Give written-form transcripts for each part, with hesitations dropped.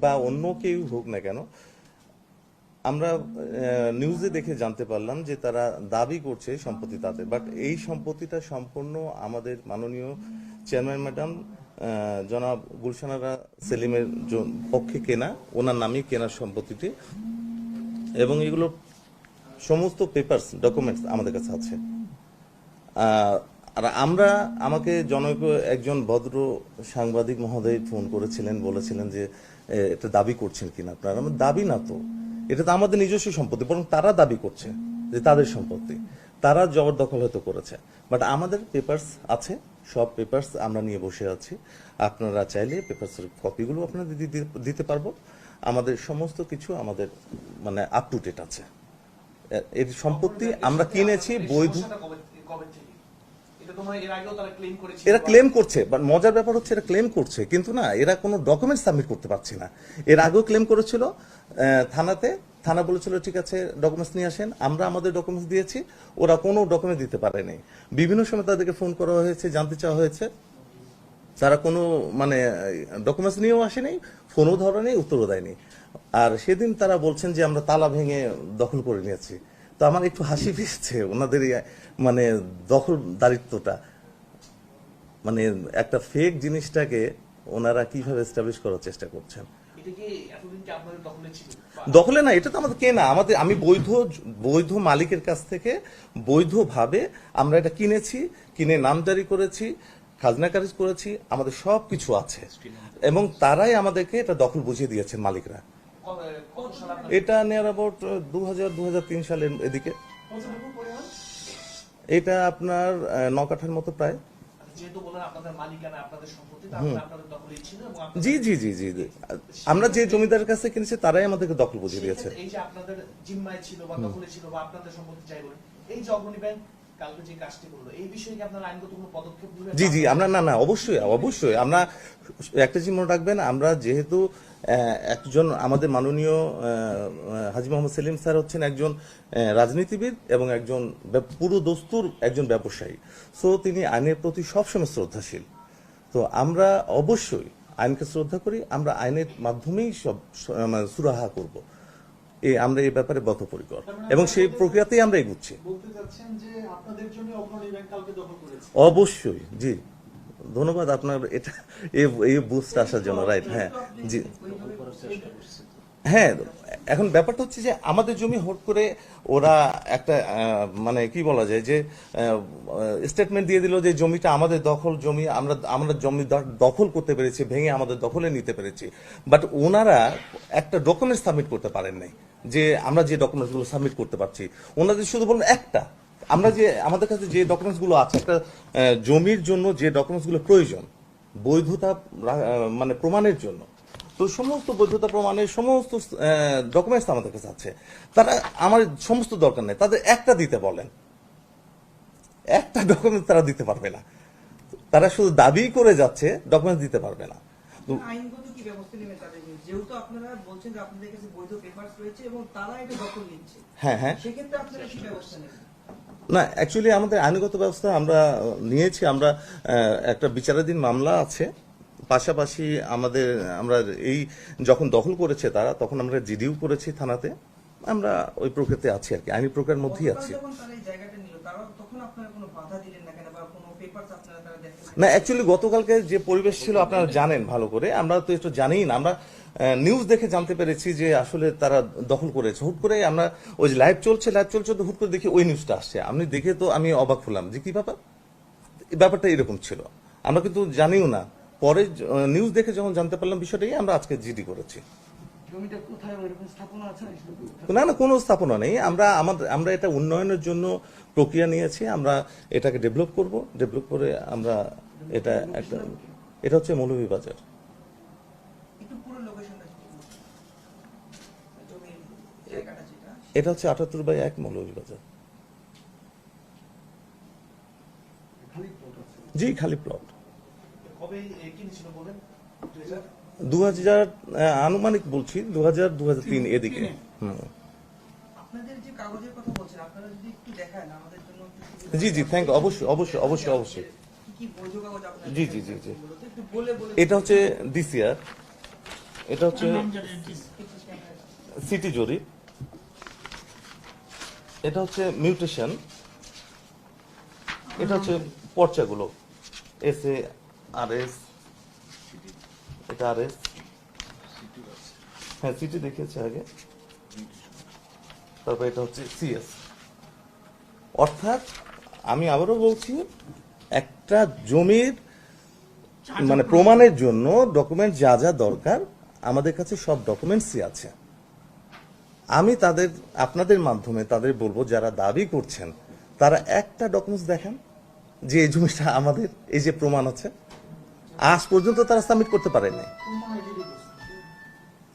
বা অন্য কেউ হোক না কেন, আমরা নিউজে দেখে জানতে পারলাম যে তারা দাবি করছে সম্পত্তি তাদের, বাট এই সম্পত্তিটা সম্পূর্ণ আমাদের মাননীয় চেয়ারম্যান ম্যাডাম জনাব গুলশানারা সেলিমের পক্ষে কেনা, ওনার নামেই কেনার সম্পত্তিটি, এবং এগুলো সমস্ত পেপারস ডকুমেন্টস আমাদের কাছে আছে। আর আমাকে জনৈক একজন ভদ্র সাংবাদিক মহোদয় ফোন করেছিলেন, বলেছিলেন যে এটা দাবি করছেন কিনা আপনারা। আমার দাবি না তো, এটা তো আমাদের নিজস্ব সম্পত্তি, বরং তারা দাবি করছে যে তাদের সম্পত্তি, তারা জবরদখল হয়তো করেছে, বাট আমাদের পেপারস আছে, সব পেপারস আমরা নিয়ে বসে আছি। আপনারা চাইলে পেপারসের কপিগুলো আপনাদের দিতে পারবো। আমাদের সমস্ত কিছু আমাদের মানে আপ টু ডেট আছে। এর সম্পত্তি আমরা কিনেছি বৈধ। এরা ক্লেম করছে, বাট মজার ব্যাপার হচ্ছে এরা ক্লেম করছে কিন্তু না, এরা কোনো ডকুমেন্টস সাবমিট করতে পারছে না। এর আগেও ক্লেম করেছিল থানাতে, থানা বলেছিল ঠিক আছে ডকুমেন্টস নিয়ে আসেন, আমরা আমাদের ডকুমেন্টস দিয়েছি, ওরা কোনো ডকুমেন্ট দিতে পারেনি। বিভিন্ন সময় তাদেরকে ফোন করা হয়েছে, জানতে চাওয়া হয়েছে, তারা কোনো মানে ডকুমেন্টস নিয়েও আসেনি, ফোনও ধরে নেই, উত্তরও দেয়নি। আর সেদিন তারা বলছেন যে আমরা তালা ভেঙে দখল করে নিয়েছি। তো আমার একটু হাসি পেয়েছে ওনাদের মানে দখলদারিত্বটা, মানে একটা ফেক জিনিসটাকে ওনারা কিভাবে এস্টাবলিশ করার চেষ্টা করছেন। দখলে না, এটা তো আমাদের কেনা, আমাদের আমি বৈধ মালিকের কাছ থেকে বৈধভাবে আমরা এটা কিনেছি, কিনে নামজারি করেছি, খাজনা খারিজ করেছি, আমাদের সব কিছু আছে, এবং তারাই আমাদেরকে এটা দখল বুঝিয়ে দিয়েছেন মালিকরা। এটা নিয়ার অ্যাবাউট 2000-2003 সালের এদিকে। এটা আপনার 9 কাঠার মতো প্রায়। জি জি জি জি, আমরা যে জমিদারের কাছে কিনেছি তারাই আমাদেরকে দখল বুঝিয়ে দিয়েছে। এই যে আপনাদের জিম্মায় ছিল বা দখলে ছিল বা আপনাদের সম্পত্তি চাই বলে এই যে অগ্রণী ব্যাংক কালকে যে কাজটি করলো, এই বিষয়ে কি আপনারা আইনগত কোনো পদক্ষেপ নেবেন? জি জি, আমরা না অবশ্যই আমরা একটা জিনিস মনে রাখবেন, আমরা যেহেতু একজন আমাদের মাননীয় হাজী মোহাম্মদ সেলিম স্যার হচ্ছেন একজন রাজনীতিবিদ এবং একজন পুরো দস্তুর একজন ব্যবসায়ী, সো তিনি আইনের প্রতি সবসময় শ্রদ্ধাশীল। তো আমরা অবশ্যই আইনকে শ্রদ্ধা করি, আমরা আইনের মাধ্যমেই সব সুরাহা করব, আমরা এই ব্যাপারে বদ্ধপরিকর এবং সেই প্রক্রিয়াতেই আমরা এগুচ্ছি। অবশ্যই, জি ধন্যবাদ আপনার এটা এই বুস্ট আসার জন্য। রাইট, হ্যাঁ জি হ্যাঁ। এখন ব্যাপারটা হচ্ছে যে আমাদের জমি হট করে ওরা একটা মানে কি বলা যায় যে স্টেটমেন্ট দিয়ে দিল যে জমিটা আমাদের দখল জমি, আমরা জমি দখল করতে পেরেছি, ভেঙে আমাদের দখলে নিতে পেরেছি, বাট ওনারা একটা ডকুমেন্ট সাবমিট করতে পারেন নাই যে আমরা যে ডকুমেন্টসগুলো সাবমিট করতে পারছি। ওনাদের শুধু বলুন একটা, আমরা যে আমাদের কাছে যে ডকুমেন্টসগুলো আছে, একটা জমির জন্য যে ডকুমেন্টসগুলো প্রয়োজন বৈধতা মানে প্রমাণের জন্য, তো সমস্ত বৈধতা প্রমাণের সমস্ত ডকুমেন্টস আমাদের কাছে আছে। তারা আমার সমস্ত দরকার নেই, তাদের একটা দিতে বলেন, একটা ডকুমেন্ট তারা দিতে পারবে না, তারা শুধু দাবি করে যাচ্ছে, ডকুমেন্ট দিতে পারবে না। আইনগত কি ব্যবস্থা নেবেন তাদের, যেহেতু আপনারা বলছেন যে আপনাদের কাছে বৈধ পেপারস রয়েছে এবং তারা এটা দখল নিচ্ছে, হ্যাঁ হ্যাঁ, সেক্ষেত্রে আপনারা কি ব্যবস্থা নেবেন? না অ্যাকচুয়ালি আমাদের আইনগত ব্যবস্থা আমরা নিয়েছি, আমরা একটা বিচারাধীন মামলা আছে, পাশাপাশি আমরা এই যখন দখল করেছে তারা, তখন আমরা জিডিও করেছি থানাতে, আমরা ওই প্রক্রিয়াতে আছি আর কি, আইনি প্রক্রিয়ার মধ্যেই আছি। না অ্যাকচুয়ালি গতকালকে যে পরিবেশ ছিল আপনারা জানেন ভালো করে, আমরা তো একটু জানিই না, আমরা নিউজ দেখে জানতে পেরেছি যে আসলে তারা দখল করেছে। হুট করে আমরা ওই যে লাইভ চলছে তো হুট করে দেখি ওই নিউজটা আসছে, আমি দেখে তো আমি অবাক হলাম যে কি ব্যাপারটা এরকম ছিল, আমরা কিন্তু জানিও না, পরে নিউজ দেখে যখন জানতে পারলাম বিষয়টাই আমরা আজকে জিডি করেছি। না না, কোনো স্থাপনা নেই, আমরা এটা উন্নয়নের জন্য প্রক্রিয়া নিয়েছি, আমরা এটাকে ডেভেলপ করে আমরা এটা হচ্ছে মৌলভীবাজার। এটা হচ্ছে 78/1 মৌলভীবাজার। জি খালি প্লট। 2000 আনুমানিক বলছি 2000-2003 এদিকে। জি জি, থ্যাংক ইউ, অবশ্যই। জি জি জি জি, এটা হচ্ছে ডিসিআর, এটা হচ্ছে সিটি জরিপ, এটা হচ্ছে মিউটেশন, এটা হচ্ছে পর্চাগুলো এস এ আর এস, এটা আর এস, হ্যাঁ সিটি দেখিয়েছে আগে, তারপর এটা হচ্ছে সিএস। অর্থাৎ আমি আবারও বলছি, একটা জমির মানে প্রমাণের জন্য ডকুমেন্ট যা যা দরকার আমাদের কাছে সব ডকুমেন্টসই আছে। আমি আপনাদের মাধ্যমে তাদের বলবো, যারা দাবি করছেন তারা একটা ডকুমেন্টস দেখান যে এই জমিটা আমাদের, এই যে প্রমাণ আছে। আজ পর্যন্ত তারা সাবমিট করতে পারেনি।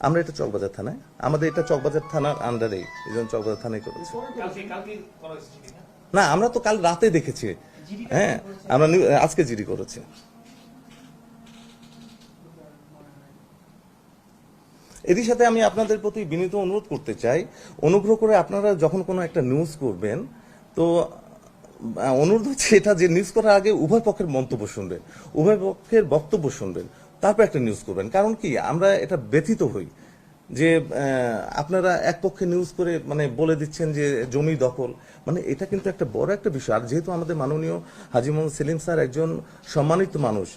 আমরা এটা চকবাজার থানায়, আমাদের এটা চকবাজার থানার আন্ডারেই, এই জন্য চকবাজার থানায় করেছি। না, আমরা তো কাল রাতে দেখেছি, হ্যাঁ আমরা আজকে জিডি করেছি। এরই সাথে আমি আপনাদের প্রতি বিনীত অনুরোধ করতে চাই, অনুগ্রহ করে আপনারা যখন কোনো একটা নিউজ করবেন, তো অনুরোধ হচ্ছে এটা যে নিউজ করার আগে উভয় পক্ষের মন্তব্য শুনবেন, উভয় পক্ষের বক্তব্য শুনবেন, তারপর একটা নিউজ করবেন। কারণ কি, আমরা এটা ব্যথিত হই যে আপনারা এক পক্ষে নিউজ করে মানে বলে দিচ্ছেন যে জমি দখল, মানে এটা কিন্তু একটা বড় একটা বিষয়। আর যেহেতু আমাদের মাননীয় হাজী মোহাম্মদ সেলিম স্যার একজন সম্মানিত মানুষ,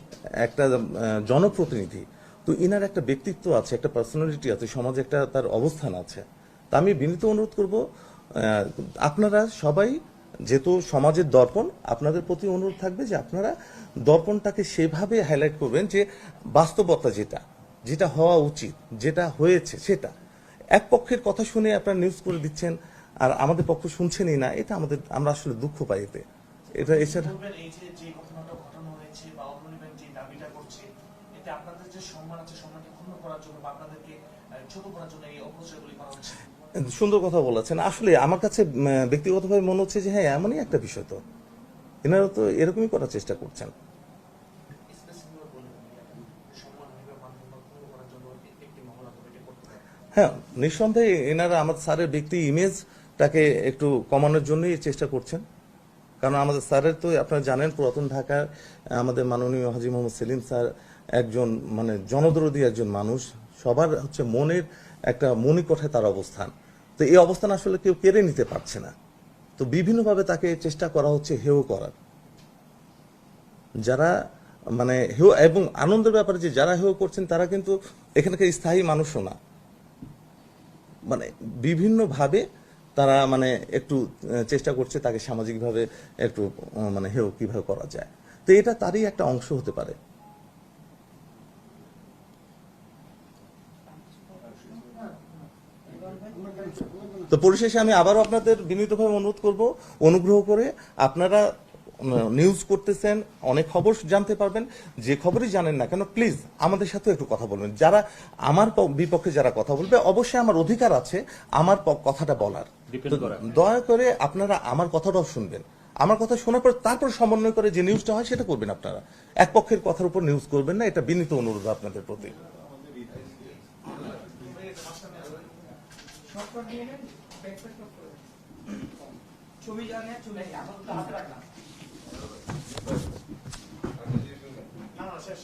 একটা জনপ্রতিনিধি, তো ইনার একটা ব্যক্তিত্ব আছে, একটা পার্সোনালিটি আছে, সমাজে একটা তার অবস্থান আছে। তা আমি বিনীত অনুরোধ করব, আপনারা সবাই, যেহেতু সমাজের দর্পণ, আপনাদের প্রতি অনুরোধ থাকবে যে আপনারা দর্পণটাকে সেভাবে হাইলাইট করবেন যে বাস্তবতা যেটা যেটা হওয়া উচিত, যেটা হয়েছে সেটা। এক পক্ষের কথা শুনে আপনারা নিউজ করে দিচ্ছেন আর আমাদের পক্ষ শুনছেনই না, এটা আমরা আসলে দুঃখ পাই এতে। এটা এছাড়া এই যে ঘটনাটা ঘটানো হয়েছে বা অগ্রণীবান যে দাবিটা করছে, এতে আপনাদের যে সম্মান আছে, সম্মানকে ক্ষুণ্ণ করার জন্য বা আপনাদেরকে ছোট করার জন্য এই অপচয়গুলি করা হচ্ছে। সুন্দর কথা বলেছেন। আসলে আমার কাছে ব্যক্তিগতভাবে মনে হচ্ছে যে হ্যাঁ, এমনই একটা বিষয়, তো এনারা তো এরকমই করার চেষ্টা করছেন। হ্যাঁ, নিঃসন্দেহে এনারা আমাদের স্যারের ব্যক্তি ইমেজটাকে একটু কমানোর জন্যই চেষ্টা করছেন। কারণ আমাদের স্যারের তো আপনারা জানেন, পুরাতন ঢাকার আমাদের মাননীয় হাজী মোহাম্মদ সেলিম স্যার একজন মানে জনদরদী একজন মানুষ, সবার হচ্ছে মনের একটা মণিকোঠায় তার অবস্থান। তো এই অবস্থান আসলে কেউ কেড়ে নিতে পারছে না। তো বিভিন্নভাবে তাকে চেষ্টা করা হচ্ছে হেয় করার। যারা মানে হেয়, এবং আনন্দের ব্যাপারে যে যারা হেয় করছেন তারা কিন্তু এখানকার স্থায়ী মানুষও না, মানে বিভিন্নভাবে তারা মানে একটু চেষ্টা করছে তাকে সামাজিকভাবে একটু মানে হেয় কিভাবে করা যায়। তো এটা তারই একটা অংশ হতে পারে। তো পরিশেষে আমি আবারও আপনাদের বিনীতভাবে অনুরোধ করব, অনুগ্রহ করে আপনারা নিউজ করতেছেন, অনেক খবর জানতে পারবেন, যে খবরই জানেন না কেন প্লিজ আমাদের সাথে একটু কথা বলবেন। যারা আমার বিপক্ষে যারা কথা বলবে, অবশ্যই আমার অধিকার আছে আমার কথাটা বলার। তো দয়া করে আপনারা আমার কথাটাও শুনবেন, আমার কথা শোনার পর তারপর সমন্বয় করে যে নিউজটা হয় সেটা করবেন। আপনারা এক পক্ষের কথার উপর নিউজ করবেন না, এটা বিনীত অনুরোধ আপনাদের প্রতি। ছবি জানে, ছবি হাতে রাখলাম। না শেষ